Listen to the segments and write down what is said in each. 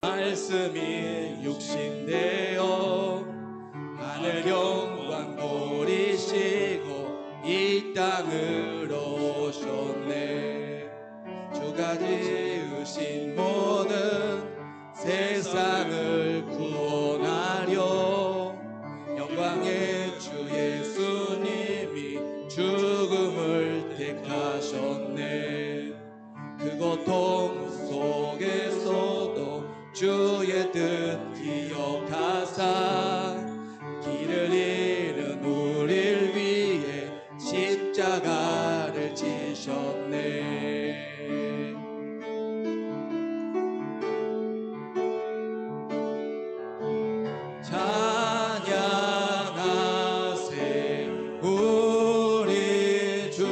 말씀이 육신되어 하늘 영광 버리시고 이 땅으로 오셨네. 주가 지으신 모든 세상을 구원하려 영광의 주 예수님이 죽음을 택하셨네. 그 고통 속에서도 주의 뜻 기억하사 길을 잃은 우릴 위해 십자가를 지셨네. 찬양하세 우리 주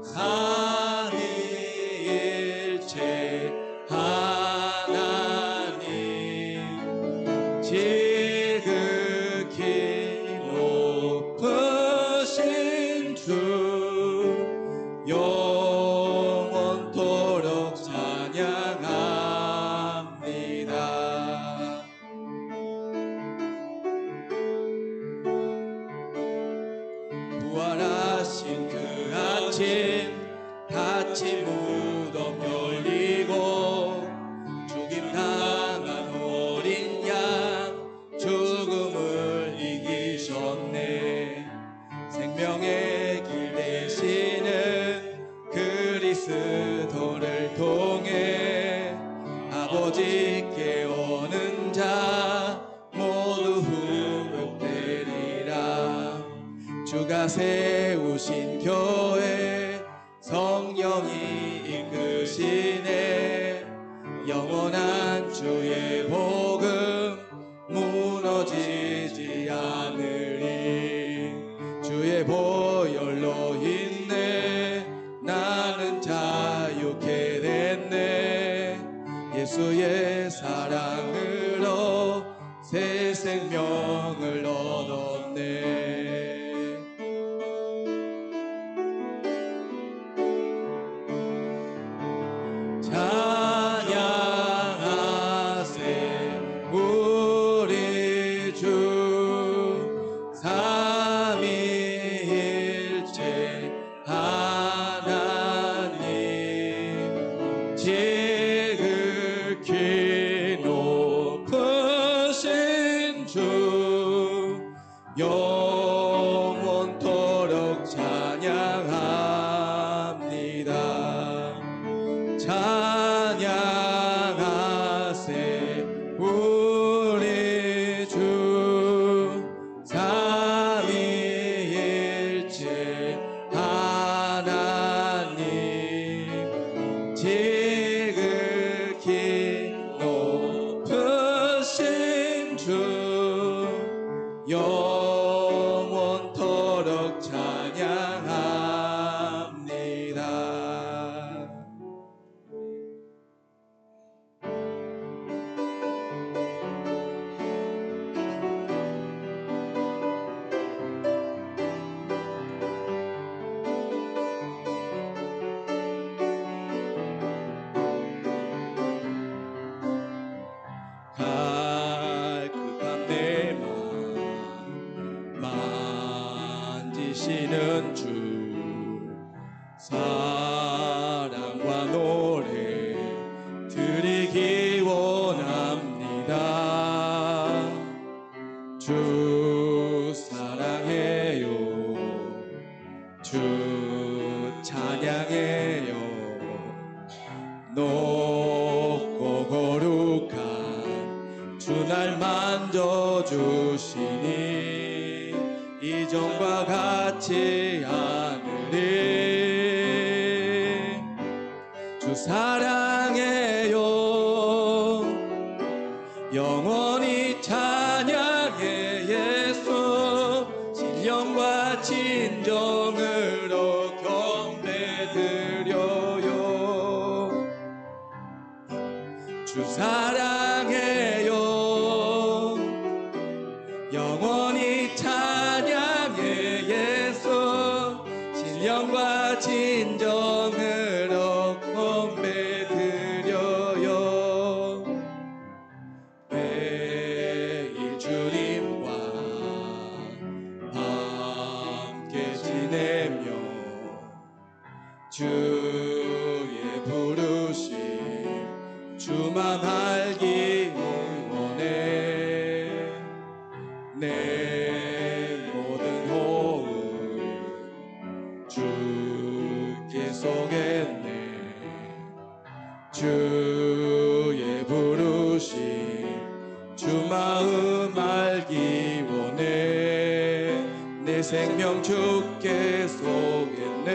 삼위일체 하나님 지극히 높으신 주 영원토록 찬양합니다. 부활하신 그 아침 닫힌 무덤 열리고 죽임당한 어린 양 죽음을 이기셨네. 생명의 길 되시는 그리스도를 통해 아버지께 오는 자 모두 회복되리라. 주가 세우신 교회 성령이 이끄시네. 영원한 주의 복음 무너지지 않으리. 주의 보혈로 인해 나는 자유케 됐네. 예수의 사랑으로 새 생명을 얻었네. 찬양하세 우리 주 삼위일체 하나님 지극히 높으신 주 영원토록 찬양합니다. 찬양하세 우리 주 삼위일체 하나님 지극히 높으신 주 영원토록 찬양합니다. 갈급한 내 맘 만지시는 주 사랑과 노래 드리기 원합니다. 주 사랑해요. 주 찬양해요. 높고 거룩한 주 날 만져주시니 이전과 같지 않으리. 주 사랑해요. 영원히 찬양해 예수. 신령과 진정으로 경배드려요. 주 사랑해요. 영원히 찬양해 예수. 신령과 진정으로 경배드려요. 주의 부르심 주 마음 알기 원해 내 생명 주께 속했네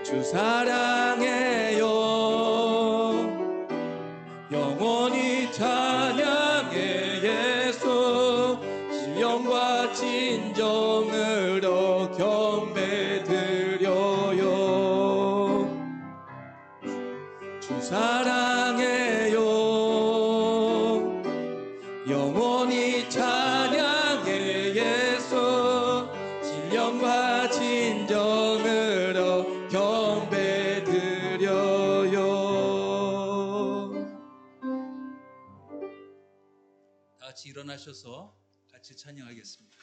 주 사랑해요 영원히 찬양해 예수 신령과 진정으로 경배 드려요 주 사랑해요 영원히 찬양해 예수 신령과 진정으로 경배 드려요 다 같이 일어나셔서 같이 찬양하겠습니다.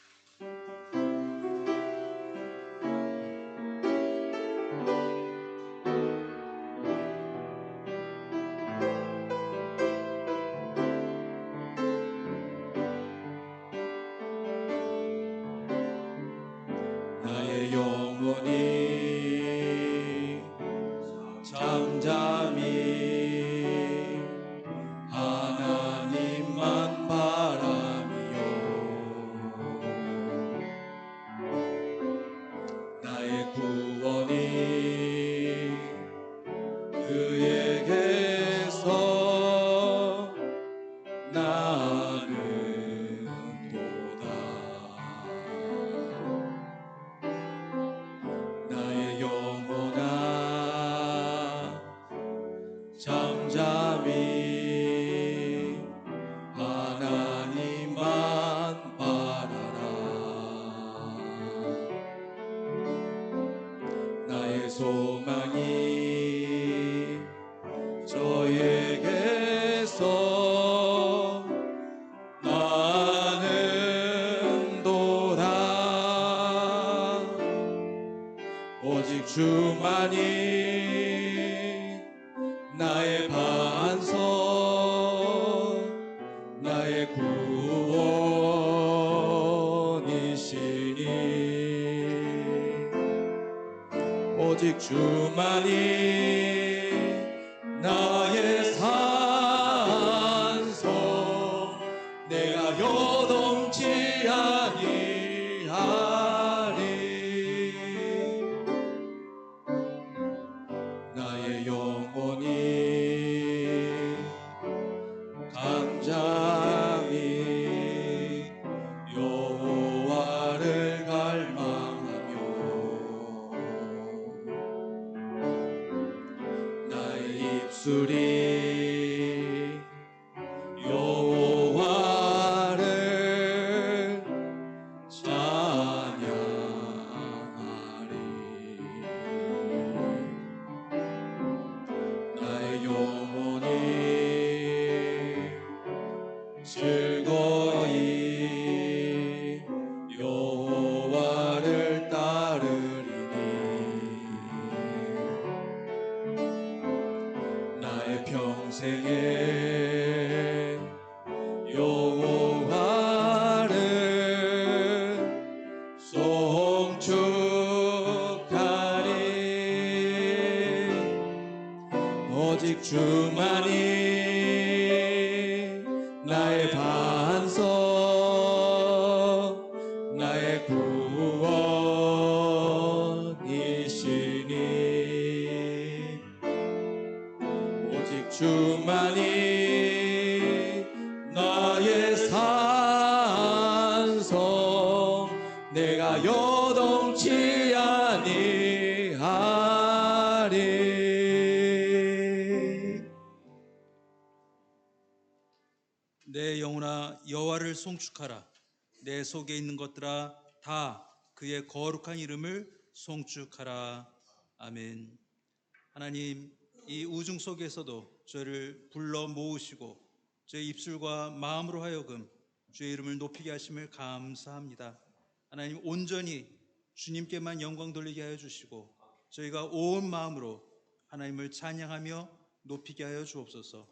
나의 영혼이 잠잠히 하나님만 바라며 나의 구원이 그에게서 나는도다 나의 영혼아 잠잠히 하나님만 바라라 나의 소망이 저에게서 나는도다 오직 주만이 나의 반석 나의 구원이시니 오직 주만이 나의 산소 내가 요동치 아니하리 나의 영혼이 간절히 여호와를 갈망하며 나의 입술이 여호와를 찬양하리 나의 영혼이 즐거이 여호와를 따르리니 나의 평생에 여호와를 송축하리 오직 주만이 나의 반석 나의 구원이시니 오직 주만이 나의 산성 내가 요동치 아니하리 내 영혼아 여호와를 송축하라 내 속에 있는 것들아 다 그의 거룩한 이름을 송축하라 아멘. 하나님 이 우중 속에서도 저를 불러 모으시고 저의 입술과 마음으로 하여금 주의 이름을 높이게 하심을 감사합니다. 하나님 온전히 주님께만 영광 돌리게 하여 주시고 저희가 온 마음으로 하나님을 찬양하며 높이게 하여 주옵소서.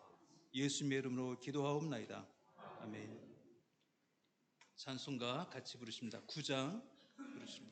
예수님의 이름으로 기도하옵나이다. 아멘. 찬송가 같이 부르십니다. 9장 부르십니다.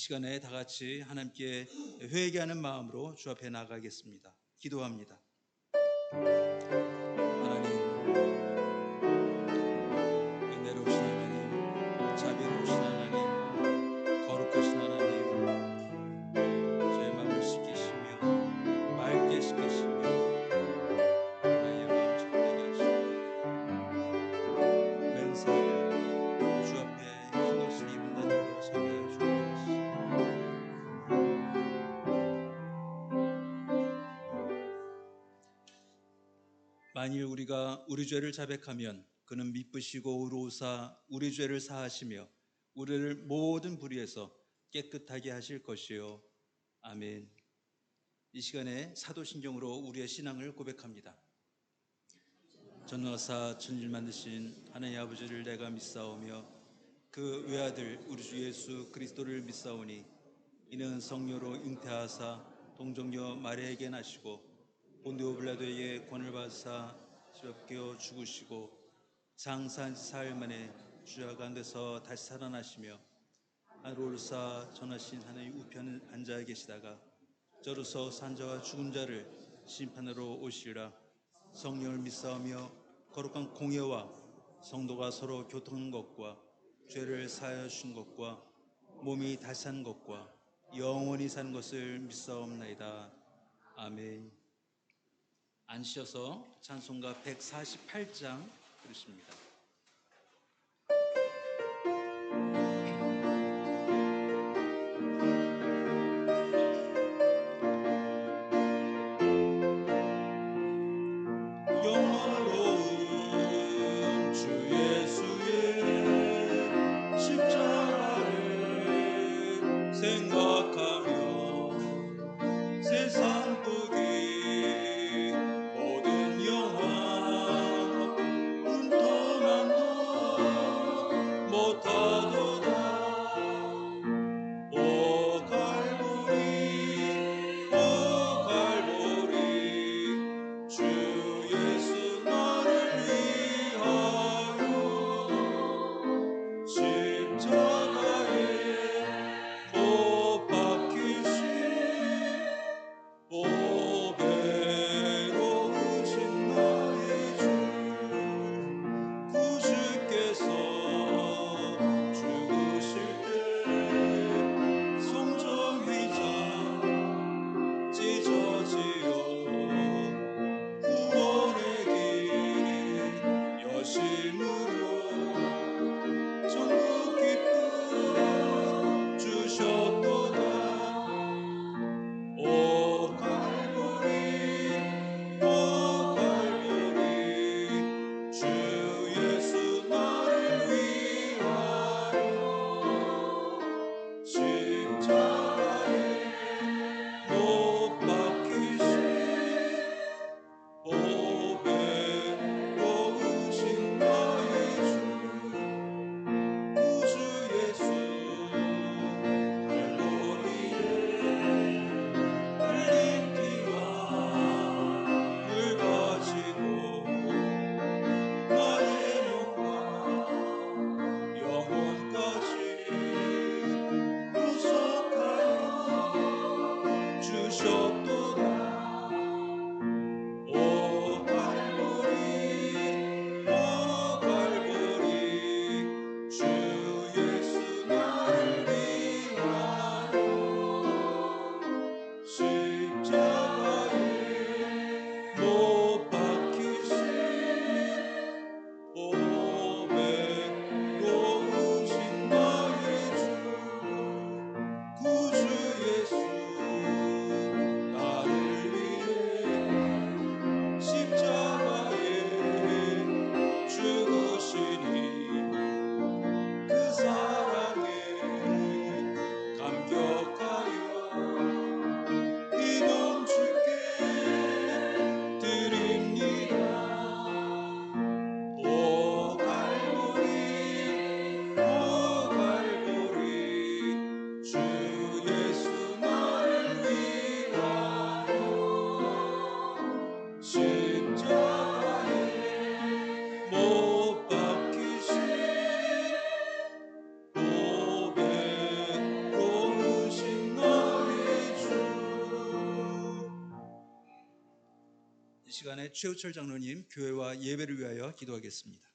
시간에 다 같이 하나님께 회개하는 마음으로 주 앞에 나가겠습니다. 기도합니다. 하나님, 은혜로우신 하나님, 자비로우신 하나님, 거룩하신 하나님, 제 마음을 씻기시며 맑게 씻기시며 나의 마음 정되게 하시고 맨사에 주 앞에 흰옷을 입은 자들로 서게 하여 주옵소서. 만일 우리가 우리 죄를 자백하면 그는 미쁘시고 의로우사 우리 죄를 사하시며 우리를 모든 불의에서 깨끗하게 하실 것이요. 아멘. 이 시간에 사도신경으로 우리의 신앙을 고백합니다. 전능하사 천지를 만드신 하나님 아버지를 내가 믿사오며 그 외아들 우리 주 예수 그리스도를 믿사오니 이는 성령으로 잉태하사 동정녀 마리아에게 나시고 본디오 빌라도에게 권을 받으사 십자가에 죽으시고 장사한 지 사흘 만에 주야 가운데서 다시 살아나시며 하늘로 오르사 전하신 하나님 우편에 앉아 계시다가 저로서 산자와 죽은 자를 심판하러 오시리라. 성령을 믿사오며 거룩한 공예와 성도가 서로 교통하는 것과 죄를 사하여 주신 것과 몸이 다시 사는 것과 영원히 사는 것을 믿사옵나이다. 아멘. 앉으셔서 찬송가 148장 부르십니다. 영원로운 주 예수의 십자가를 생각하며 세상 보기 모든 영화 눈떠 시간에 최우철 장로님 교회와 예배를 위하여 기도하겠습니다.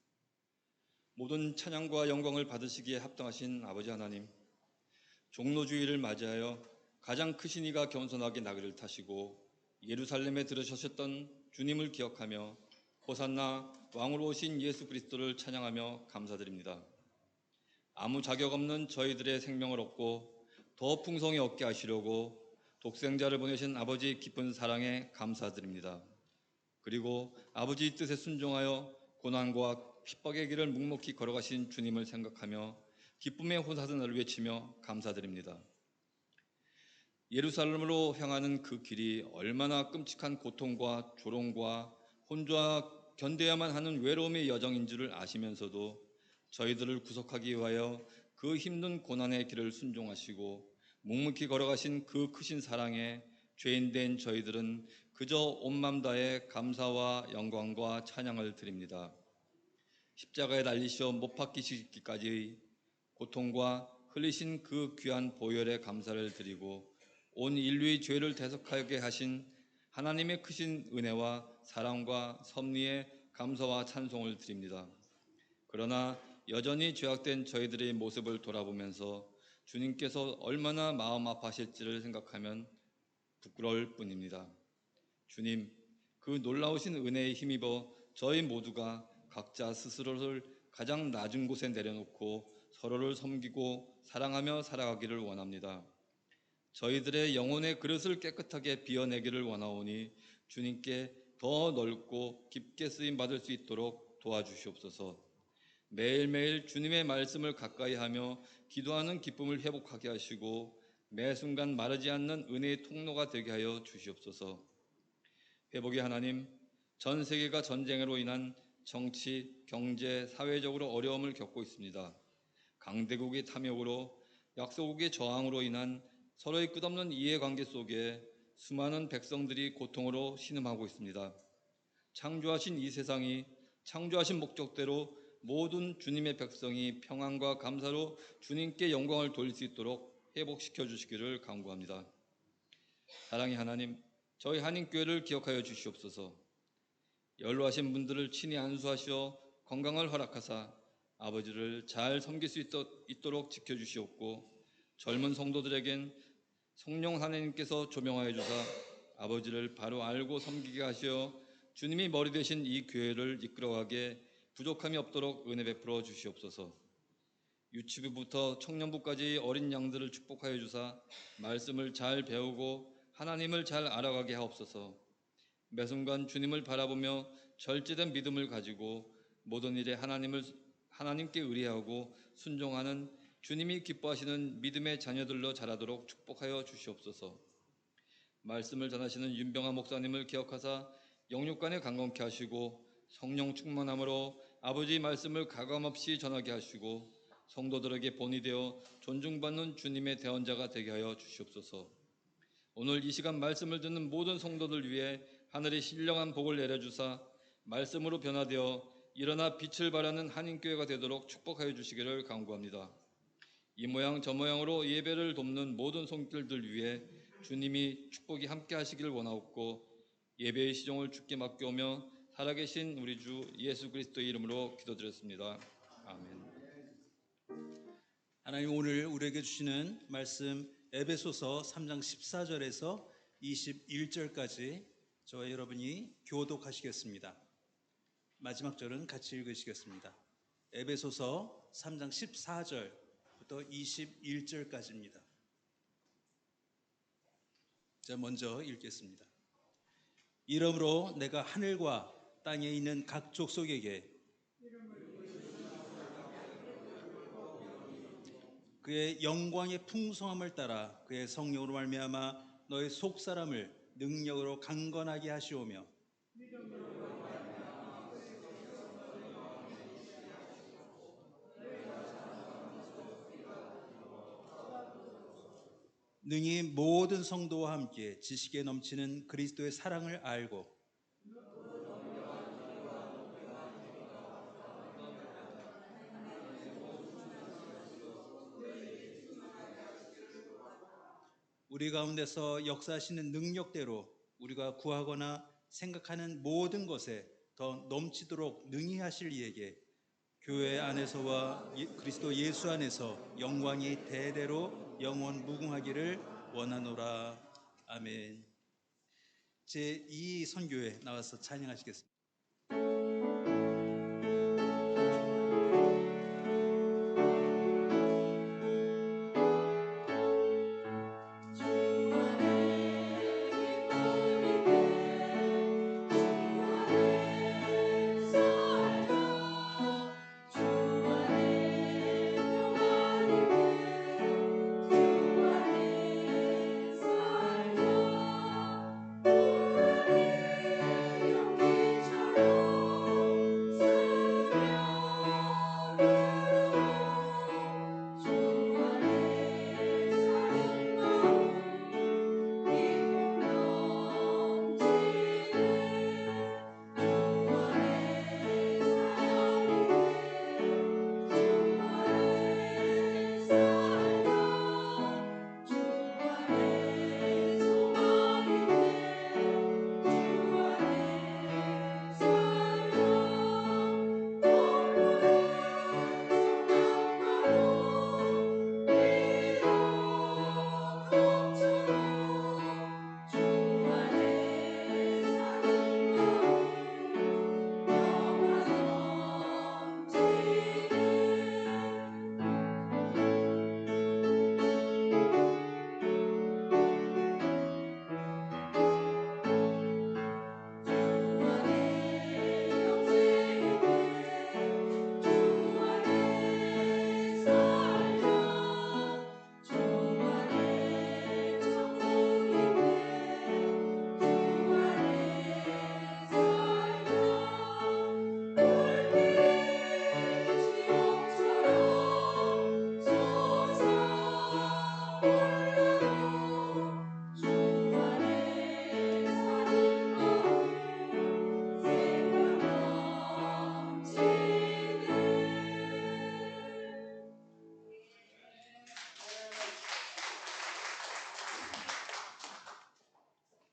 모든 찬양과 영광을 받으시기에 합당하신 아버지 하나님, 종로주의를 맞이하여 가장 크신 이가 겸손하게 나귀를 타시고 예루살렘에 들으셨던 주님을 기억하며 호산나 왕으로 오신 예수 그리스도를 찬양하며 감사드립니다. 아무 자격 없는 저희들의 생명을 얻고 더 풍성히 얻게 하시려고 독생자를 보내신 아버지 깊은 사랑에 감사드립니다. 그리고 아버지 뜻에 순종하여 고난과 핍박의 길을 묵묵히 걸어가신 주님을 생각하며 기쁨의 호사선을 외치며 감사드립니다. 예루살렘으로 향하는 그 길이 얼마나 끔찍한 고통과 조롱과 혼자 견뎌야만 하는 외로움의 여정인 줄을 아시면서도 저희들을 구속하기 위하여 그 힘든 고난의 길을 순종하시고 묵묵히 걸어가신 그 크신 사랑에 죄인된 저희들은 그저 온 맘 다해 감사와 영광과 찬양을 드립니다. 십자가에 달리셔 못 박히시기까지의 고통과 흘리신 그 귀한 보혈에 감사를 드리고 온 인류의 죄를 대속하게 하신 하나님의 크신 은혜와 사랑과 섭리에 감사와 찬송을 드립니다. 그러나 여전히 죄악된 저희들의 모습을 돌아보면서 주님께서 얼마나 마음 아파하실지를 생각하면 부끄러울 뿐입니다. 주님, 그 놀라우신 은혜에 힘입어 저희 모두가 각자 스스로를 가장 낮은 곳에 내려놓고 서로를 섬기고 사랑하며 살아가기를 원합니다. 저희들의 영혼의 그릇을 깨끗하게 비워내기를 원하오니 주님께 더 넓고 깊게 쓰임 받을 수 있도록 도와주시옵소서. 매일매일 주님의 말씀을 가까이 하며 기도하는 기쁨을 회복하게 하시고 매 순간 마르지 않는 은혜의 통로가 되게 하여 주시옵소서. 회복의 하나님, 전 세계가 전쟁으로 인한 정치, 경제, 사회적으로 어려움을 겪고 있습니다. 강대국의 탐욕으로 약소국의 저항으로 인한 서로의 끝없는 이해관계 속에 수많은 백성들이 고통으로 신음하고 있습니다. 창조하신 이 세상이 창조하신 목적대로 모든 주님의 백성이 평안과 감사로 주님께 영광을 돌릴 수 있도록 회복시켜 주시기를 간구합니다. 사랑의 하나님, 저희 한인교회를 기억하여 주시옵소서. 연로하신 분들을 친히 안수하시어 건강을 허락하사 아버지를 잘 섬길 수 있도록 지켜주시옵고 젊은 성도들에겐 성령 하나님께서 조명하여 주사 아버지를 바로 알고 섬기게 하시어 주님이 머리 되신 이 교회를 이끌어가게 부족함이 없도록 은혜 베풀어 주시옵소서. 유치부부터 청년부까지 어린 양들을 축복하여 주사 말씀을 잘 배우고 하나님을 잘 알아가게 하옵소서. 매 순간 주님을 바라보며 절제된 믿음을 가지고 모든 일에 하나님께 의뢰하고 순종하는 주님이 기뻐하시는 믿음의 자녀들로 자라도록 축복하여 주시옵소서. 말씀을 전하시는 윤병아 목사님을 기억하사 영육간에 강건케 하시고 성령 충만함으로 아버지 말씀을 가감없이 전하게 하시고 성도들에게 본이 되어 존중받는 주님의 대언자가 되게 하여 주시옵소서. 오늘 이 시간 말씀을 듣는 모든 성도들 위해 하늘의 신령한 복을 내려주사 말씀으로 변화되어 일어나 빛을 발하는 한인교회가 되도록 축복하여 주시기를 간구합니다. 이 모양 저 모양으로 예배를 돕는 모든 손길들 위해 주님이 축복이 함께 하시기를 원하옵고 예배의 시종을 주께 맡겨오며 살아계신 우리 주 예수 그리스도의 이름으로 기도드렸습니다. 아멘. 하나님, 오늘 우리에게 주시는 말씀 에베소서 3장 14절에서 21절까지 저와 여러분이 교독하시겠습니다. 마지막 절은 같이 읽으시겠습니다. 에베소서 3장 14절부터 21절까지입니다. 자, 먼저 읽겠습니다. 이러므로 내가 하늘과 땅에 있는 각 족속에게 그의 영광의 풍성함을 따라 그의 성령으로 말미암아 너의 속사람을 능력으로 강건하게 하시오며 능히 모든 성도와 함께 지식에 넘치는 그리스도의 사랑을 알고 우리 가운데서 역사하시는 능력대로 우리가 구하거나 생각하는 모든 것에 더 넘치도록 능히 하실 이에게 교회 안에서와 그리스도 예수 안에서 영광이 대대로 영원 무궁하기를 원하노라. 아멘. 제2 선교회 나와서 찬양하시겠습니다.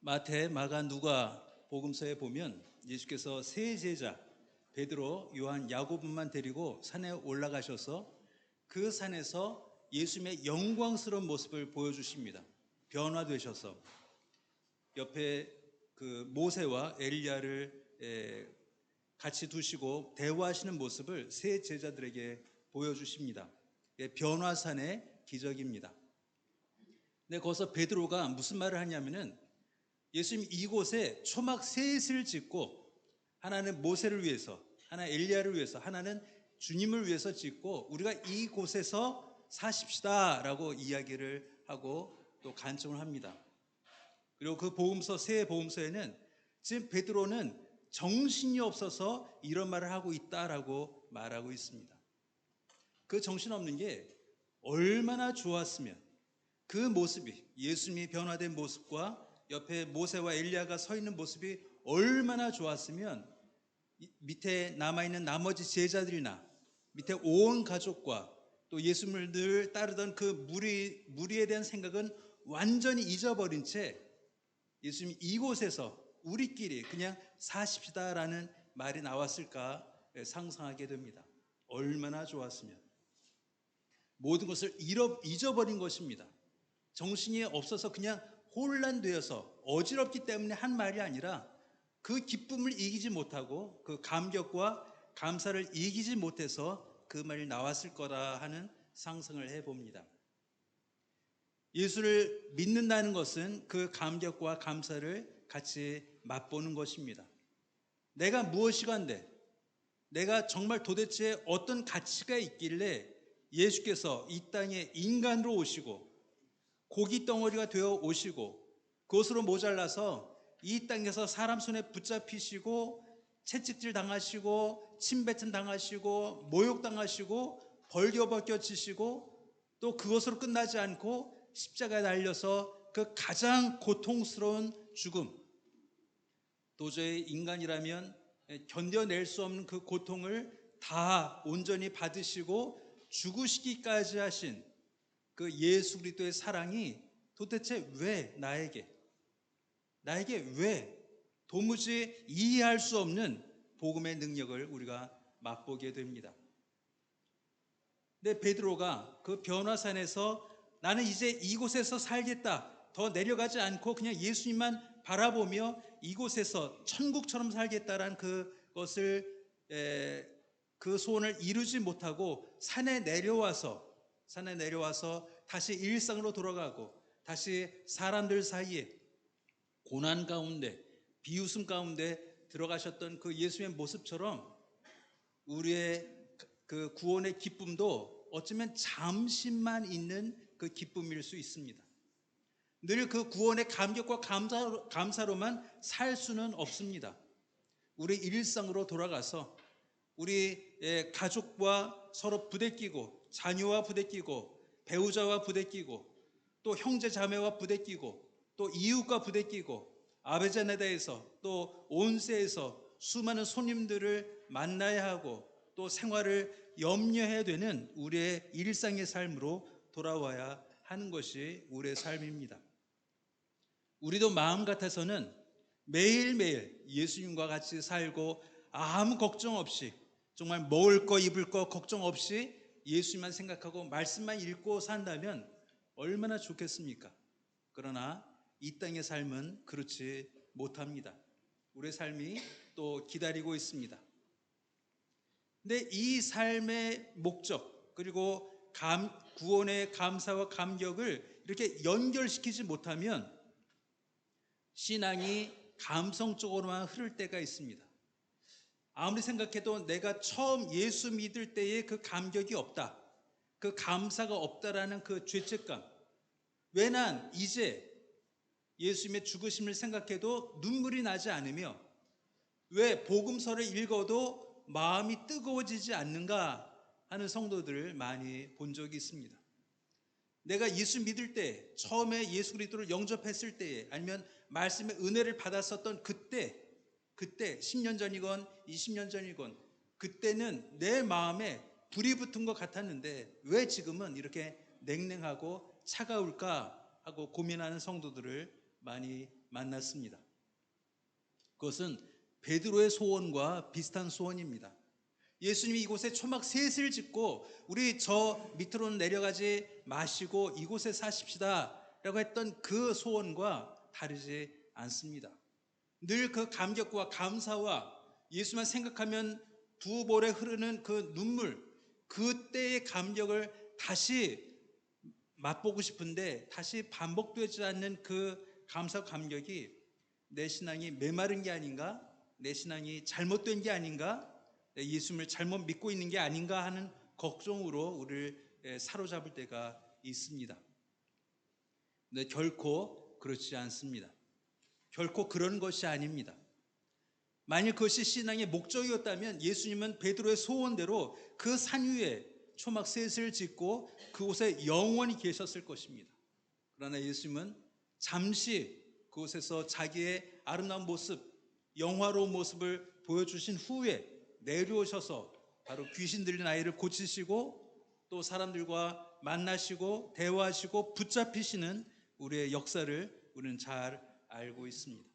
마태, 마가, 누가 복음서에 보면 예수께서 세 제자 베드로, 요한, 야고보만 데리고 산에 올라가셔서 그 산에서 예수님의 영광스러운 모습을 보여주십니다. 변화되셔서 옆에 그 모세와 엘리야를 같이 두시고 대화하시는 모습을 세 제자들에게 보여주십니다. 변화산의 기적입니다. 근데 거기서 베드로가 무슨 말을 하냐면은 예수님 이곳에 초막 셋을 짓고 하나는 모세를 위해서, 하나 엘리야를 위해서, 하나는 주님을 위해서 짓고 우리가 이곳에서 사십시다라고 이야기를 하고 또 간청을 합니다. 그리고 그 복음서, 새 복음서에는 지금 베드로는 정신이 없어서 이런 말을 하고 있다라고 말하고 있습니다. 그 정신없는 게 얼마나 좋았으면 그 모습이, 예수님이 변화된 모습과 옆에 모세와 엘리야가 서 있는 모습이 얼마나 좋았으면 밑에 남아있는 나머지 제자들이나 밑에 온 가족과 또 예수님을 늘 따르던 그 무리에 대한 생각은 완전히 잊어버린 채 예수님 이곳에서 우리끼리 그냥 사십시다라는 말이 나왔을까 상상하게 됩니다. 얼마나 좋았으면. 모든 것을 잊어버린 것입니다. 정신이 없어서 그냥 혼란되어서 어지럽기 때문에 한 말이 아니라 그 기쁨을 이기지 못하고 그 감격과 감사를 이기지 못해서 그 말이 나왔을 거라 하는 상상을 해봅니다. 예수를 믿는다는 것은 그 감격과 감사를 같이 맛보는 것입니다. 내가 무엇이간데, 내가 정말 도대체 어떤 가치가 있길래 예수께서 이 땅에 인간으로 오시고 고기 덩어리가 되어 오시고 그것으로 모자라서 이 땅에서 사람 손에 붙잡히시고 채찍질 당하시고 침뱉음 당하시고 모욕 당하시고 벌겨벗겨지시고 또 그것으로 끝나지 않고 십자가에 달려서 그 가장 고통스러운 죽음, 도저히 인간이라면 견뎌낼 수 없는 그 고통을 다 온전히 받으시고 죽으시기까지 하신 그 예수 그리스도의 사랑이 도대체 왜 나에게 왜 도무지 이해할 수 없는 복음의 능력을 우리가 맛보게 됩니다. 근데 베드로가 그 변화산에서 나는 이제 이곳에서 살겠다, 더 내려가지 않고 그냥 예수님만 바라보며 이곳에서 천국처럼 살겠다라는 그 소원을 이루지 못하고 산에 내려와서 다시 일상으로 돌아가고 다시 사람들 사이에 고난 가운데 비웃음 가운데 들어가셨던 그 예수의 모습처럼 우리의 그 구원의 기쁨도 어쩌면 잠시만 있는 그 기쁨일 수 있습니다. 늘 그 구원의 감격과 감사로만 살 수는 없습니다. 우리 일상으로 돌아가서 우리 가족과 서로 부대끼고, 자녀와 부대끼고, 배우자와 부대끼고, 또 형제 자매와 부대끼고, 또 이웃과 부대끼고, 아베자네다에서 또 온세에서 수많은 손님들을 만나야 하고 또 생활을 염려해야 되는 우리의 일상의 삶으로 돌아와야 하는 것이 우리의 삶입니다. 우리도 마음 같아서는 매일매일 예수님과 같이 살고 아무 걱정 없이, 정말 먹을 거 입을 거 걱정 없이 예수님만 생각하고 말씀만 읽고 산다면 얼마나 좋겠습니까? 그러나 이 땅의 삶은 그렇지 못합니다. 우리의 삶이 또 기다리고 있습니다. 근데 이 삶의 목적, 그리고 구원의 감사와 감격을 이렇게 연결시키지 못하면 신앙이 감성적으로만 흐를 때가 있습니다. 아무리 생각해도 내가 처음 예수 믿을 때의 그 감격이 없다, 그 감사가 없다라는 그 죄책감, 왜 난 이제 예수님의 죽으심을 생각해도 눈물이 나지 않으며 왜 복음서를 읽어도 마음이 뜨거워지지 않는가 하는 성도들을 많이 본 적이 있습니다. 내가 예수 믿을 때, 처음에 예수 그리스도를 영접했을 때에, 아니면 말씀의 은혜를 받았었던 그때 10년 전이건 20년 전이건 그때는 내 마음에 불이 붙은 것 같았는데 왜 지금은 이렇게 냉랭하고 차가울까 하고 고민하는 성도들을 많이 만났습니다. 그것은 베드로의 소원과 비슷한 소원입니다. 예수님이 이곳에 초막 셋을 짓고 우리 저 밑으로는 내려가지 마시고 이곳에 사십시다 라고 했던 그 소원과 다르지 않습니다. 늘 그 감격과 감사와 예수만 생각하면 두 볼에 흐르는 그 눈물, 그때의 감격을 다시 맛보고 싶은데 다시 반복되지 않는 그 감사 감격이 내 신앙이 메마른 게 아닌가, 내 신앙이 잘못된 게 아닌가, 예수님을 잘못 믿고 있는 게 아닌가 하는 걱정으로 우리를 사로잡을 때가 있습니다. 근데 결코 그렇지 않습니다. 결코 그런 것이 아닙니다. 만일 그것이 신앙의 목적이었다면 예수님은 베드로의 소원대로 그 산 위에 초막 셋을 짓고 그곳에 영원히 계셨을 것입니다. 그러나 예수님은 잠시 그곳에서 자기의 아름다운 모습, 영화로운 모습을 보여주신 후에 내려오셔서 바로 귀신 들린 아이를 고치시고 또 사람들과 만나시고 대화하시고 붙잡히시는 우리의 역사를 우리는 잘 알고 있습니다.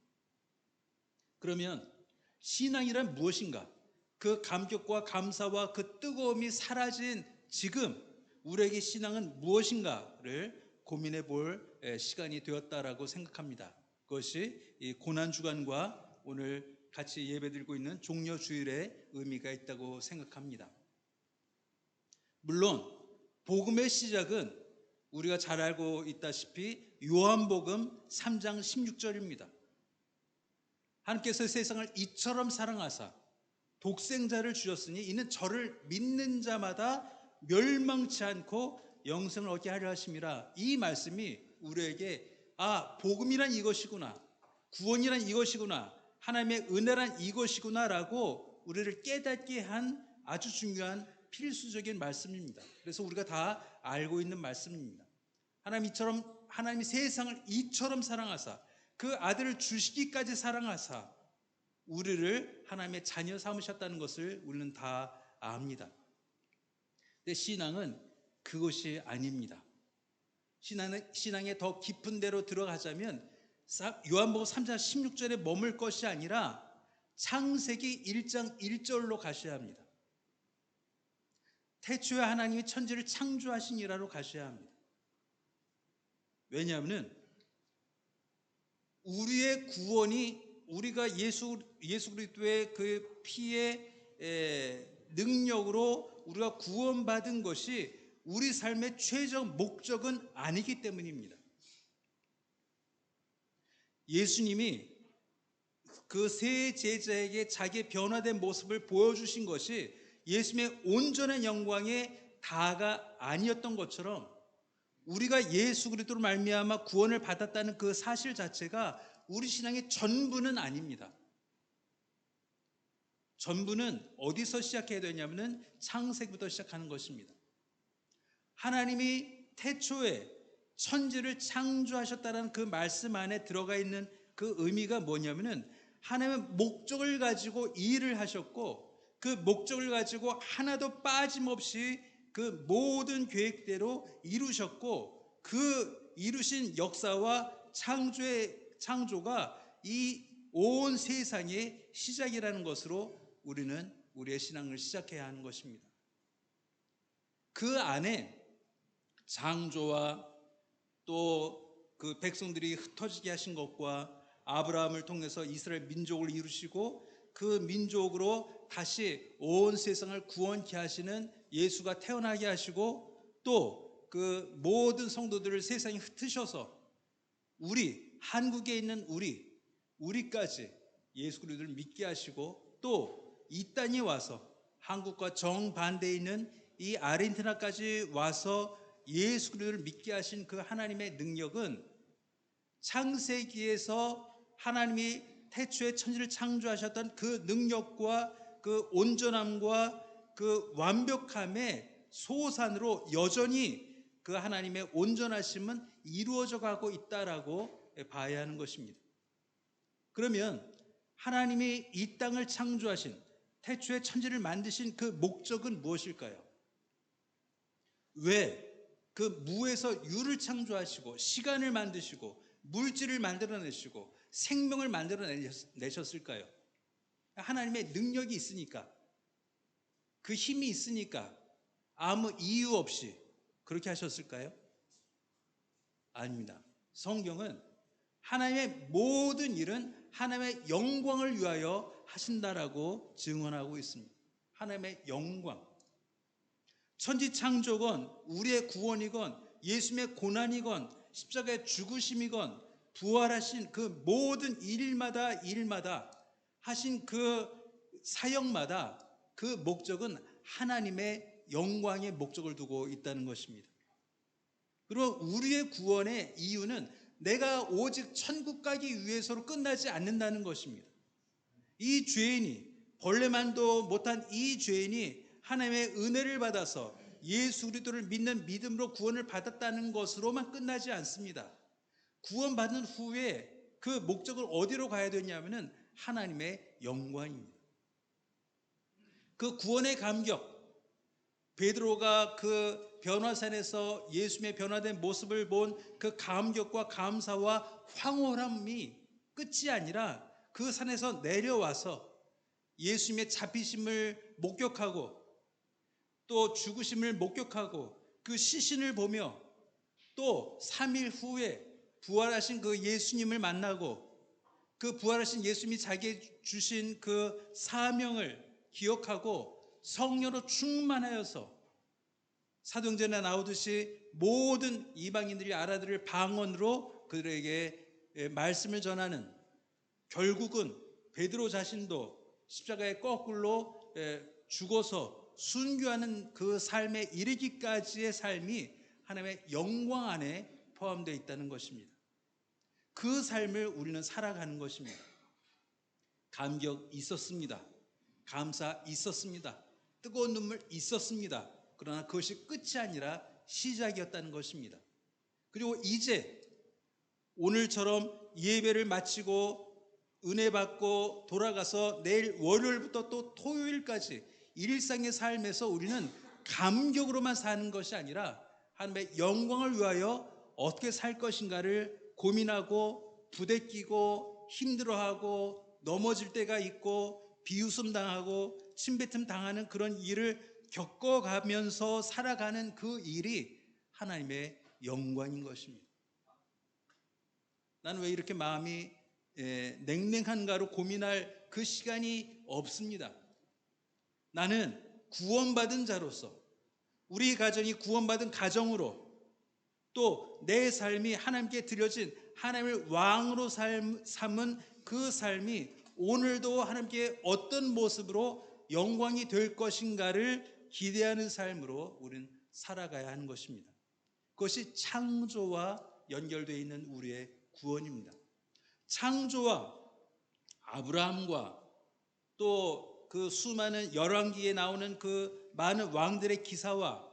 그러면 신앙이란 무엇인가? 그 감격과 감사와 그 뜨거움이 사라진 지금 우리에게 신앙은 무엇인가를 고민해 볼 시간이 되었다라고 생각합니다. 그것이 이 고난주간과 오늘 같이 예배드리고 있는 종려주일의 의미가 있다고 생각합니다. 물론 복음의 시작은 우리가 잘 알고 있다시피 요한복음 3장 16절입니다. 하나님께서 세상을 이처럼 사랑하사 독생자를 주셨으니 이는 저를 믿는 자마다 멸망치 않고 영생을 얻게 하려 하심이라. 이 말씀이 우리에게 복음이란 이것이구나, 구원이란 이것이구나, 하나님의 은혜란 이것이구나라고 우리를 깨닫게 한 아주 중요한 필수적인 말씀입니다. 그래서 우리가 다 알고 있는 말씀입니다. 하나님이 세상을 이처럼 사랑하사 그 아들을 주시기까지 사랑하사 우리를 하나님의 자녀 삼으셨다는 것을 우리는 다 압니다. 근데 신앙은 그것이 아닙니다. 신앙의 더 깊은 데로 들어가자면 요한복음 3장 16절에 머물 것이 아니라 창세기 1장 1절로 가셔야 합니다. 태초에 하나님이 천지를 창조하시니라로 가셔야 합니다. 왜냐하면 우리의 구원이 우리가 예수 그리스도의 그 피의 능력으로 우리가 구원받은 것이 우리 삶의 최종 목적은 아니기 때문입니다. 예수님이 그 세 제자에게 자기의 변화된 모습을 보여주신 것이 예수님의 온전한 영광의 다가 아니었던 것처럼 우리가 예수 그리스도로 말미암아 구원을 받았다는 그 사실 자체가 우리 신앙의 전부는 아닙니다. 전부는 어디서 시작해야 되냐면 창세기부터 시작하는 것입니다. 하나님이 태초에 천지를 창조하셨다는 그 말씀 안에 들어가 있는 그 의미가 뭐냐면은 하나님은 목적을 가지고 일을 하셨고 그 목적을 가지고 하나도 빠짐없이 그 모든 계획대로 이루셨고 그 이루신 역사와 창조가 이 온 세상의 시작이라는 것으로 우리는 우리의 신앙을 시작해야 하는 것입니다. 그 안에 창조와 또 그 백성들이 흩어지게 하신 것과 아브라함을 통해서 이스라엘 민족을 이루시고 그 민족으로 다시 온 세상을 구원케 하시는 예수가 태어나게 하시고 또 그 모든 성도들을 세상에 흩으셔서 우리 한국에 있는 우리까지 예수 그리스도를 믿게 하시고 또 이 땅에 와서 한국과 정반대에 있는 이 아르헨티나까지 와서 예수 그리스도를 믿게 하신 그 하나님의 능력은 창세기에서 하나님이 태초에 천지를 창조하셨던 그 능력과 그 온전함과 그 완벽함의 소산으로 여전히 그 하나님의 온전하심은 이루어져 가고 있다라고 봐야 하는 것입니다. 그러면 하나님이 이 땅을 창조하신 태초에 천지를 만드신 그 목적은 무엇일까요? 왜 그 무에서 유를 창조하시고 시간을 만드시고 물질을 만들어내시고 생명을 만들어내셨을까요? 하나님의 능력이 있으니까, 그 힘이 있으니까 아무 이유 없이 그렇게 하셨을까요? 아닙니다. 성경은 하나님의 모든 일은 하나님의 영광을 위하여 하신다라고 증언하고 있습니다. 하나님의 영광. 천지 창조건 우리의 구원이건 예수님의 고난이건 십자가의 죽으심이건 부활하신 그 모든 일마다 하신 그 사역마다 그 목적은 하나님의 영광의 목적을 두고 있다는 것입니다. 그리고 우리의 구원의 이유는 내가 오직 천국 가기 위해서로 끝나지 않는다는 것입니다. 이 죄인이 벌레만도 못한 이 죄인이 하나님의 은혜를 받아서 예수 그리스도를 믿는 믿음으로 구원을 받았다는 것으로만 끝나지 않습니다. 구원받은 후에 그 목적을 어디로 가야 되냐면은 하나님의 영광입니다. 그 구원의 감격, 베드로가 그 변화산에서 예수님의 변화된 모습을 본 그 감격과 감사와 황홀함이 끝이 아니라 그 산에서 내려와서 예수님의 잡히심을 목격하고 또 죽으심을 목격하고 그 시신을 보며 또 3일 후에 부활하신 그 예수님을 만나고 그 부활하신 예수님이 자기에게 주신 그 사명을 기억하고 성령으로 충만하여서 사도행전에 나오듯이 모든 이방인들이 알아들을 방언으로 그들에게 말씀을 전하는, 결국은 베드로 자신도 십자가의 거꾸로 죽어서 순교하는 그 삶에 이르기까지의 삶이 하나님의 영광 안에 포함되어 있다는 것입니다. 그 삶을 우리는 살아가는 것입니다. 감격 있었습니다. 감사 있었습니다. 뜨거운 눈물 있었습니다. 그러나 그것이 끝이 아니라 시작이었다는 것입니다. 그리고 이제 오늘처럼 예배를 마치고 은혜 받고 돌아가서 내일 월요일부터 또 토요일까지 일상의 삶에서 우리는 감격으로만 사는 것이 아니라 하나님의 영광을 위하여 어떻게 살 것인가를 고민하고 부대끼고 힘들어하고 넘어질 때가 있고 비웃음 당하고 침뱉음 당하는 그런 일을 겪어가면서 살아가는 그 일이 하나님의 영광인 것입니다. 나는 왜 이렇게 마음이 냉랭한가로 고민할 그 시간이 없습니다. 나는 구원받은 자로서, 우리 가정이 구원받은 가정으로, 또 내 삶이 하나님께 드려진 하나님을 왕으로 삼은 그 삶이 오늘도 하나님께 어떤 모습으로 영광이 될 것인가를 기대하는 삶으로 우리는 살아가야 하는 것입니다. 그것이 창조와 연결되어 있는 우리의 구원입니다. 창조와 아브라함과 또 그 수많은 열왕기에 나오는 그 많은 왕들의 기사와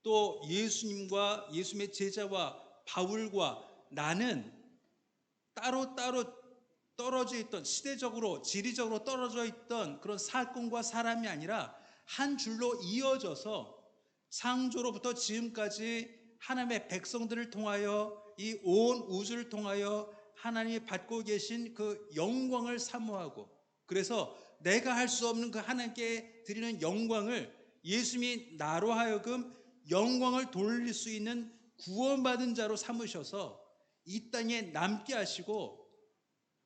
또 예수님과 예수님의 제자와 바울과 나는 따로따로 떨어져 있던, 시대적으로 지리적으로 떨어져 있던 그런 사건과 사람이 아니라 한 줄로 이어져서 창조로부터 지금까지 하나님의 백성들을 통하여 이 온 우주를 통하여 하나님이 받고 계신 그 영광을 사모하고, 그래서 내가 할 수 없는 그 하나님께 드리는 영광을 예수님이 나로 하여금 영광을 돌릴 수 있는 구원받은 자로 삼으셔서 이 땅에 남게 하시고,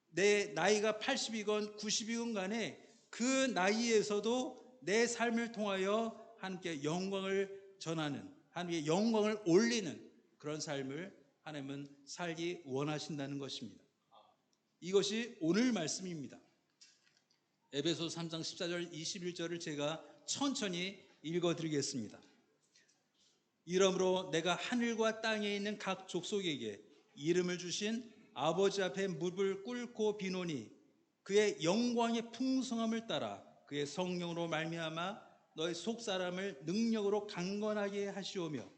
내 나이가 80이건 90이건 간에 그 나이에서도 내 삶을 통하여 하나님께 영광을 전하는, 하나님의 영광을 올리는 그런 삶을 하나님은 살기 원하신다는 것입니다. 이것이 오늘 말씀입니다. 에베소 3장 14절 21절을 제가 천천히 읽어드리겠습니다. 이러므로 내가 하늘과 땅에 있는 각 족속에게 이름을 주신 아버지 앞에 무릎을 꿇고 비노니 그의 영광의 풍성함을 따라 그의 성령으로 말미암아 너희 속사람을 능력으로 강건하게 하시오며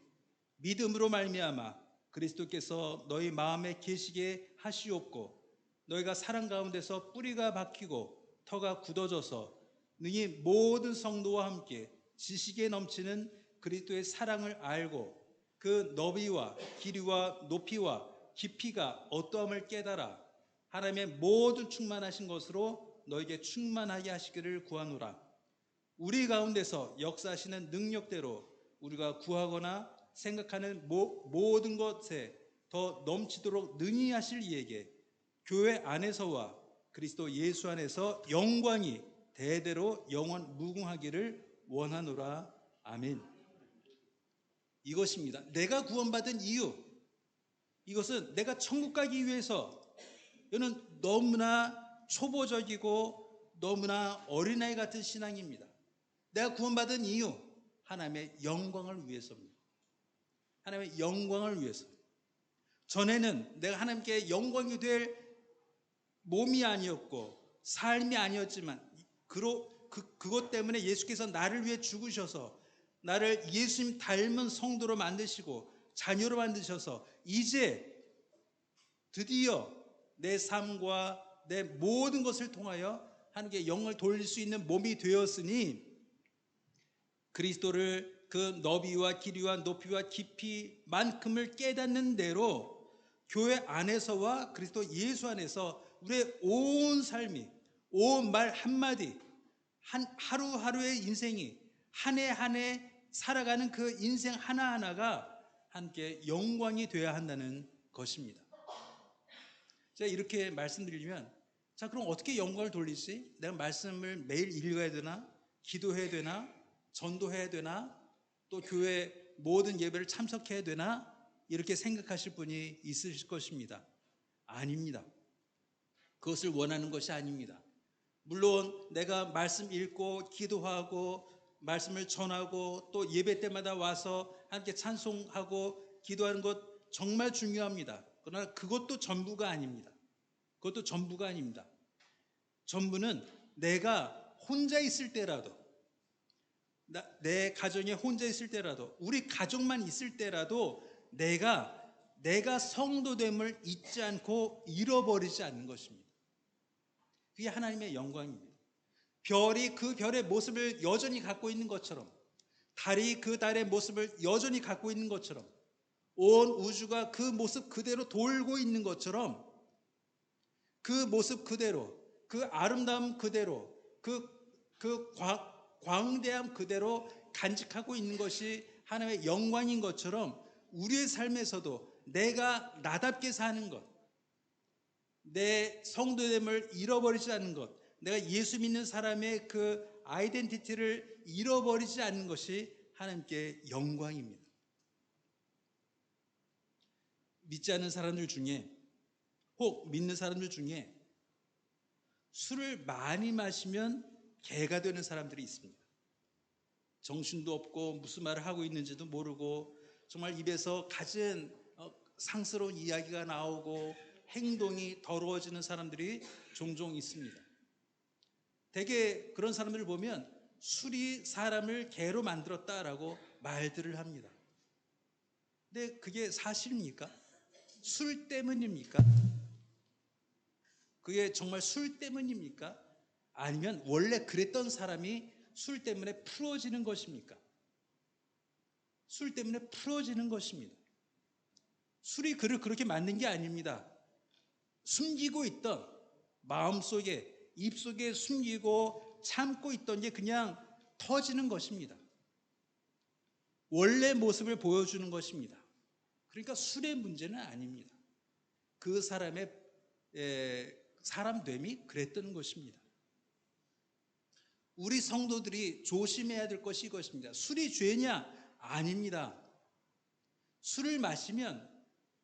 믿음으로 말미암아 그리스도께서 너희 마음에 계시게 하시옵고 너희가 사랑 가운데서 뿌리가 박히고 터가 굳어져서 능히 모든 성도와 함께 지식에 넘치는 그리스도의 사랑을 알고 그 너비와 길이와 높이와 깊이가 어떠함을 깨달아 하나님의 모든 충만하신 것으로 너에게 충만하게 하시기를 구하노라. 우리 가운데서 역사하시는 능력대로 우리가 구하거나 생각하는 모든 것에 더 넘치도록 능히 하실 이에게 교회 안에서와 그리스도 예수 안에서 영광이 대대로 영원 무궁하기를 원하노라. 아멘. 이것입니다. 내가 구원받은 이유, 이것은 내가 천국 가기 위해서, 이는 너무나 초보적이고 너무나 어린아이 같은 신앙입니다. 내가 구원받은 이유, 하나님의 영광을 위해서입니다. 하나님의 영광을 위해서. 전에는 내가 하나님께 영광이 될 몸이 아니었고 삶이 아니었지만 그것 때문에 예수께서 나를 위해 죽으셔서 나를 예수님 닮은 성도로 만드시고 자녀로 만드셔서 이제 드디어 내 삶과 내 모든 것을 통하여 하나님께 영광을 돌릴 수 있는 몸이 되었으니 그리스도를 그 너비와 길이와 높이와 깊이만큼을 깨닫는 대로 교회 안에서와 그리스도 예수 안에서 우리의 온 삶이, 온 말 한마디, 하루하루의 인생이 한 해 한 해 살아가는 그 인생 하나하나가 함께 영광이 되어야 한다는 것입니다. 제가 이렇게 말씀드리면, 자, 그럼 어떻게 영광을 돌리지? 내가 말씀을 매일 읽어야 되나? 기도해야 되나? 전도해야 되나? 또 교회 모든 예배를 참석해야 되나? 이렇게 생각하실 분이 있으실 것입니다. 아닙니다. 그것을 원하는 것이 아닙니다. 물론 내가 말씀 읽고 기도하고 말씀을 전하고 또 예배 때마다 와서 함께 찬송하고 기도하는 것 정말 중요합니다. 그러나 그것도 전부가 아닙니다. 그것도 전부가 아닙니다. 전부는 내가 혼자 있을 때라도, 내 가정에 혼자 있을 때라도, 우리 가족만 있을 때라도 내가 성도됨을 잊지 않고 잃어버리지 않는 것입니다. 그게 하나님의 영광입니다. 별이 그 별의 모습을 여전히 갖고 있는 것처럼, 달이 그 달의 모습을 여전히 갖고 있는 것처럼, 온 우주가 그 모습 그대로 돌고 있는 것처럼 그 모습 그대로, 그 아름다움 그대로, 그 광대함 그대로 간직하고 있는 것이 하나님의 영광인 것처럼 우리의 삶에서도 내가 나답게 사는 것, 내 성도됨을 잃어버리지 않는 것, 내가 예수 믿는 사람의 그 아이덴티티를 잃어버리지 않는 것이 하나님께 영광입니다. 믿지 않는 사람들 중에, 혹 믿는 사람들 중에 술을 많이 마시면 개가 되는 사람들이 있습니다. 정신도 없고 무슨 말을 하고 있는지도 모르고 정말 입에서 갖은 상스러운 이야기가 나오고 행동이 더러워지는 사람들이 종종 있습니다. 대개 그런 사람들을 보면 술이 사람을 개로 만들었다라고 말들을 합니다. 근데 그게 사실입니까? 술 때문입니까? 그게 정말 술 때문입니까? 아니면 원래 그랬던 사람이 술 때문에 풀어지는 것입니까? 술 때문에 풀어지는 것입니다. 술이 그를 그렇게 만든 게 아닙니다. 숨기고 있던 마음속에, 입속에 숨기고 참고 있던 게 그냥 터지는 것입니다. 원래 모습을 보여주는 것입니다. 그러니까 술의 문제는 아닙니다. 그 사람의 사람됨이 그랬던 것입니다. 우리 성도들이 조심해야 될 것이 이것입니다. 술이 죄냐? 아닙니다. 술을 마시면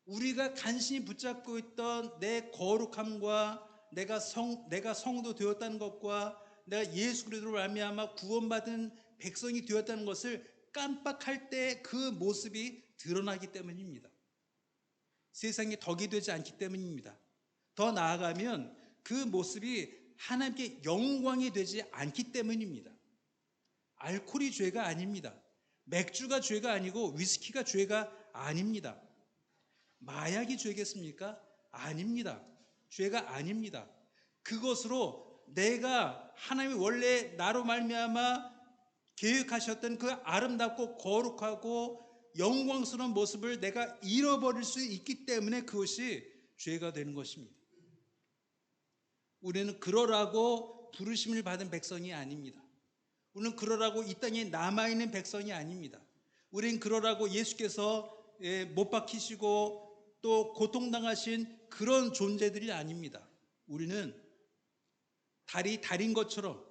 우리가 간신히 붙잡고 있던 내 거룩함과 내가 성도 되었다는 것과 내가 예수 그리스도로 말미암아 구원받은 백성이 되었다는 것을 깜빡할 때 그 모습이 드러나기 때문입니다. 세상에 덕이 되지 않기 때문입니다. 더 나아가면 그 모습이 하나님께 영광이 되지 않기 때문입니다. 알코올이 죄가 아닙니다. 맥주가 죄가 아니고 위스키가 죄가 아닙니다. 마약이 죄겠습니까? 아닙니다. 죄가 아닙니다. 그것으로 내가 하나님이 원래 나로 말미암아 계획하셨던 그 아름답고 거룩하고 영광스러운 모습을 내가 잃어버릴 수 있기 때문에 그것이 죄가 되는 것입니다. 우리는 그러라고 부르심을 받은 백성이 아닙니다. 우리는 그러라고 이 땅에 남아있는 백성이 아닙니다. 우리는 그러라고 예수께서 못 박히시고 또 고통당하신 그런 존재들이 아닙니다. 우리는 달이 달인 것처럼,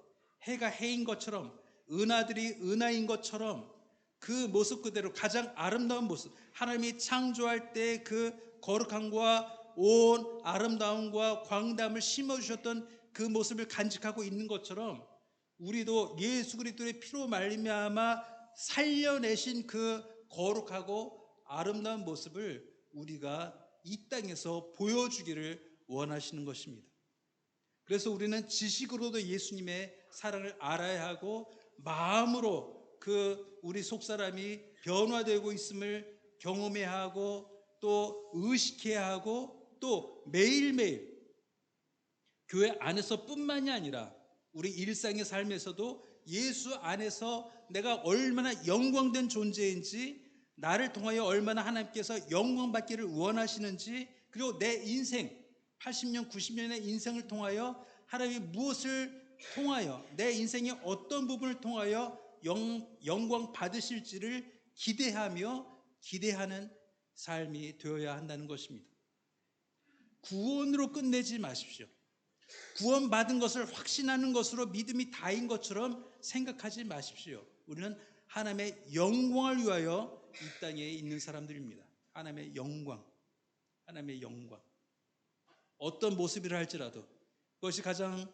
해가 해인 것처럼, 은하들이 은하인 것처럼 그 모습 그대로 가장 아름다운 모습, 하나님이 창조할 때 그 거룩함과 온 아름다움과 광담을 심어주셨던 그 모습을 간직하고 있는 것처럼 우리도 예수 그리스도의 피로 말미암아 살려내신 그 거룩하고 아름다운 모습을 우리가 이 땅에서 보여주기를 원하시는 것입니다. 그래서 우리는 지식으로도 예수님의 사랑을 알아야 하고 마음으로 그 우리 속사람이 변화되고 있음을 경험해야 하고 또 의식해야 하고 또 매일매일 교회 안에서 뿐만이 아니라 우리 일상의 삶에서도 예수 안에서 내가 얼마나 영광된 존재인지, 나를 통하여 얼마나 하나님께서 영광받기를 원하시는지, 그리고 내 인생 80년 90년의 인생을 통하여 하나님이 무엇을 통하여 내 인생의 어떤 부분을 통하여 영광 받으실지를 기대하는 삶이 되어야 한다는 것입니다. 구원으로 끝내지 마십시오. 구원받은 것을 확신하는 것으로 믿음이 다인 것처럼 생각하지 마십시오. 우리는 하나님의 영광을 위하여 이 땅에 있는 사람들입니다. 하나님의 영광, 하나님의 영광. 어떤 모습이라 할지라도, 그것이 가장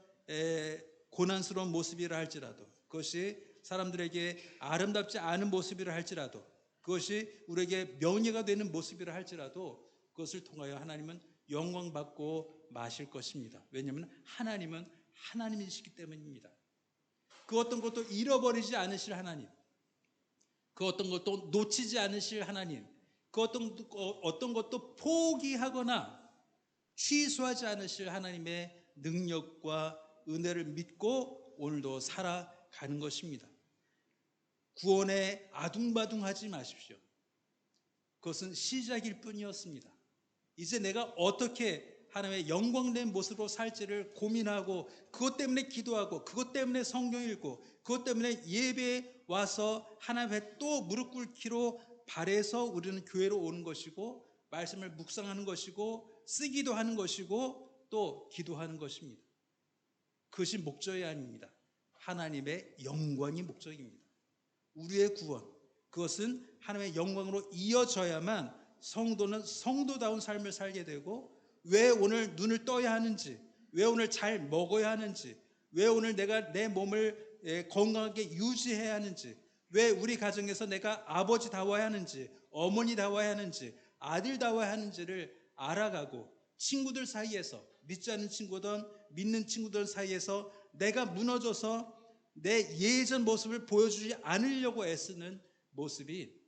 고난스러운 모습이라 할지라도, 그것이 사람들에게 아름답지 않은 모습이라 할지라도, 그것이 우리에게 명예가 되는 모습이라 할지라도 그것을 통하여 하나님은 영광받고 마실 것입니다. 왜냐하면 하나님은 하나님이시기 때문입니다. 그 어떤 것도 잃어버리지 않으실 하나님, 그 어떤 것도 놓치지 않으실 하나님, 그 어떤 것도 포기하거나 취소하지 않으실 하나님의 능력과 은혜를 믿고 오늘도 살아가는 것입니다. 구원에 아둥바둥하지 마십시오. 그것은 시작일 뿐이었습니다. 이제 내가 어떻게 하나님의 영광된 모습으로 살지를 고민하고, 그것 때문에 기도하고, 그것 때문에 성경 읽고, 그것 때문에 예배에 와서 하나님 앞에 또 무릎 꿇기로 바래서 우리는 교회로 오는 것이고, 말씀을 묵상하는 것이고, 쓰기도 하는 것이고, 또 기도하는 것입니다. 그것이 목적이 아닙니다. 하나님의 영광이 목적입니다. 우리의 구원, 그것은 하나님의 영광으로 이어져야만 성도는 성도다운 삶을 살게 되고, 왜 오늘 눈을 떠야 하는지, 왜 오늘 잘 먹어야 하는지, 왜 오늘 내가 내 몸을 건강하게 유지해야 하는지, 왜 우리 가정에서 내가 아버지다워야 하는지, 어머니다워야 하는지, 아들다워야 하는지를 알아가고, 친구들 사이에서, 믿지 않는 친구든 믿는 친구들 사이에서 내가 무너져서 내 예전 모습을 보여주지 않으려고 애쓰는 모습이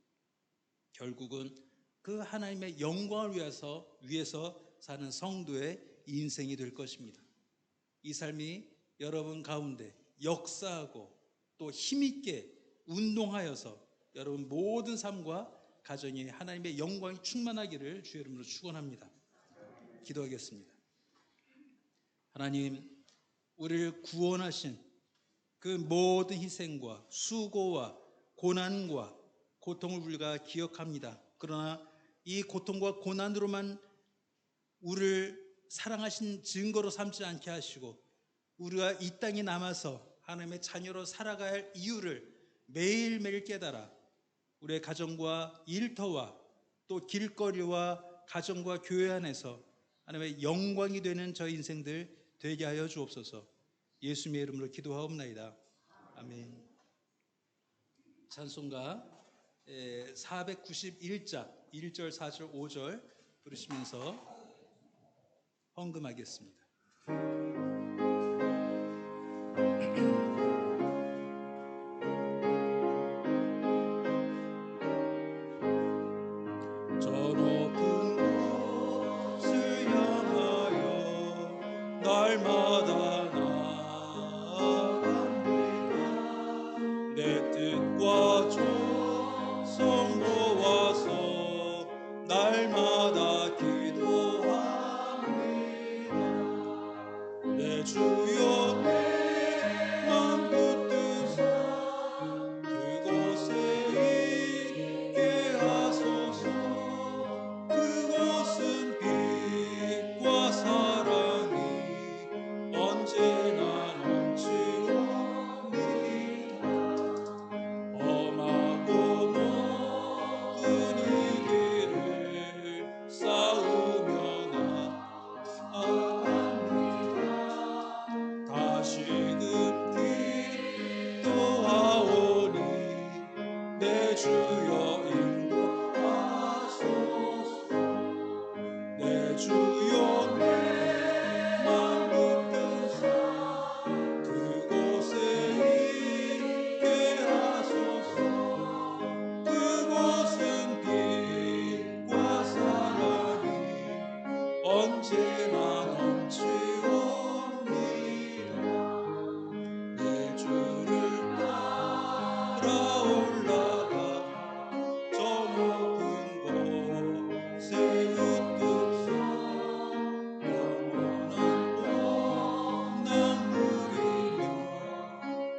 결국은 그 하나님의 영광을 위해서 사는 성도의 인생이 될 것입니다. 이 삶이 여러분 가운데 역사하고 또 힘있게 운동하여서 여러분 모든 삶과 가정이 하나님의 영광이 충만하기를 주의 이름으로 축원합니다. 기도하겠습니다. 하나님, 우리를 구원하신 그 모든 희생과 수고와 고난과 고통을 우리가 기억합니다. 그러나 이 고통과 고난으로만 우리를 사랑하신 증거로 삼지 않게 하시고, 우리가 이 땅에 남아서 하나님의 자녀로 살아가야 할 이유를 매일매일 깨달아 우리의 가정과 일터와 또 길거리와 가정과 교회 안에서 하나님의 영광이 되는 저희 인생들 되게 하여 주옵소서. 예수님의 이름으로 기도하옵나이다. 아멘. 찬송가 491장 1절 4절 5절 부르시면서 헌금하겠습니다. 저 높은 곳을 향하여 날마다 나아갑니다. 내 뜻과 정성 모아서 날마다 기도합니다. 내 주여 내 맘 붙드사 그곳에 있게 하소서. 그곳은 빛과 사랑이 언제나 넘치옵니다. 험하고 높은 이 길을 싸우며 나아갑니다. 다시금 기도하오니 내 주여 인도하소서. 내 주여 내 맘 붙드사 그곳에 있게 하소서. 그곳은 빛과 사랑이 언제나 넘치옵니다. 내 주를 따라 올라가 저 높은 곳에 웃듯소. 영원한 봄나무 누리며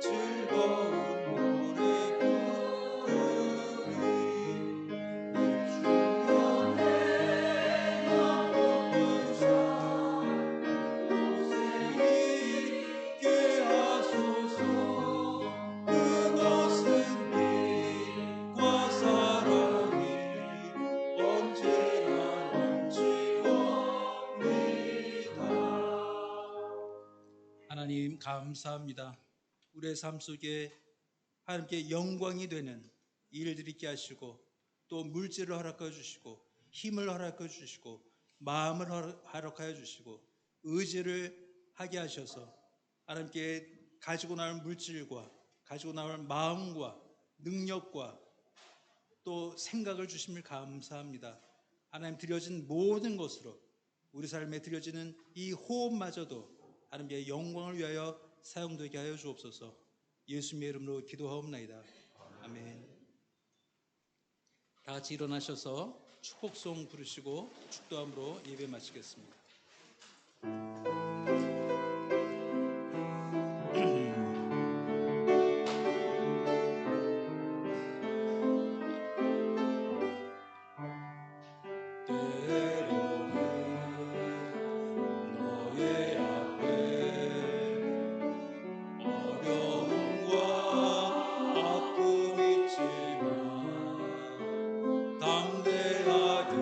즐거운 노래 부르리. 내 주여 내 맘 붙드사 그곳에 있게 하소서. 그곳은 빛과 사랑이 언제나 넘치옵니다. 하나님 감사합니다. 우리의 삶 속에 하나님께 영광이 되는 일들이 있게 하시고, 또 물질을 허락하여 주시고, 힘을 허락하여 주시고, 마음을 허락하여 주시고, 의지를 하게 하셔서 하나님께 가지고 나올 물질과 가지고 나올 마음과 능력과 또 생각을 주심을 감사합니다. 하나님 드려진 모든 것으로 우리 삶에 드려지는 이 호흡마저도 하나님의 영광을 위하여 사용되게 하여 주옵소서. 예수님의 이름으로 기도하옵나이다. 아멘. 다 같이 일어나셔서 축복송 부르시고 축도함으로 예배 마치겠습니다. 너의 앞에 어려움과 아픔 있지만 담대하게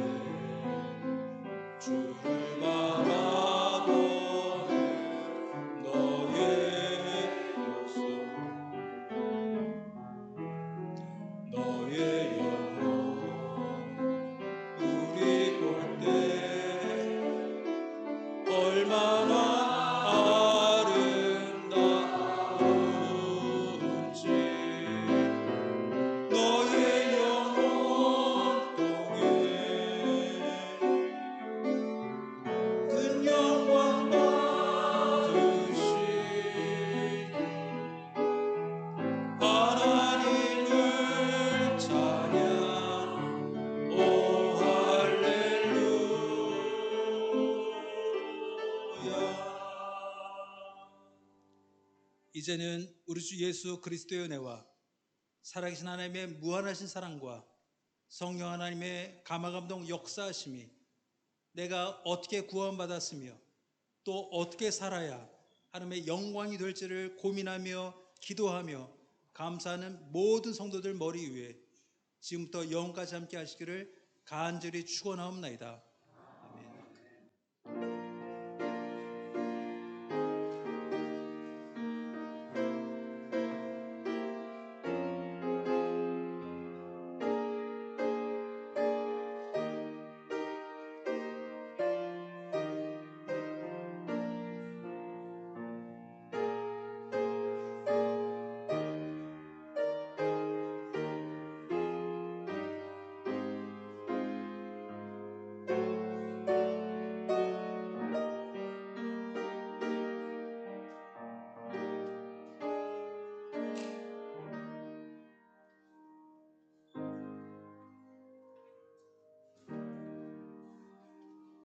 주를 바라보는 너의 모습 너의 영혼 우리 볼 때 얼마나 아름다운지 너의 영혼 통해 큰 영광 받으신 하나님을 찬양 오 할렐루야. 이제는 우리 주 예수 그리스도의 은혜와 살아계신 하나님의 무한하신 사랑과 성령 하나님의 감화감동 역사하심이 내가 어떻게 구원받았으며 또 어떻게 살아야 하나님의 영광이 될지를 고민하며 기도하며 감사하는 모든 성도들 머리 위에 지금부터 영원까지 함께 하시기를 간절히 축원하옵나이다.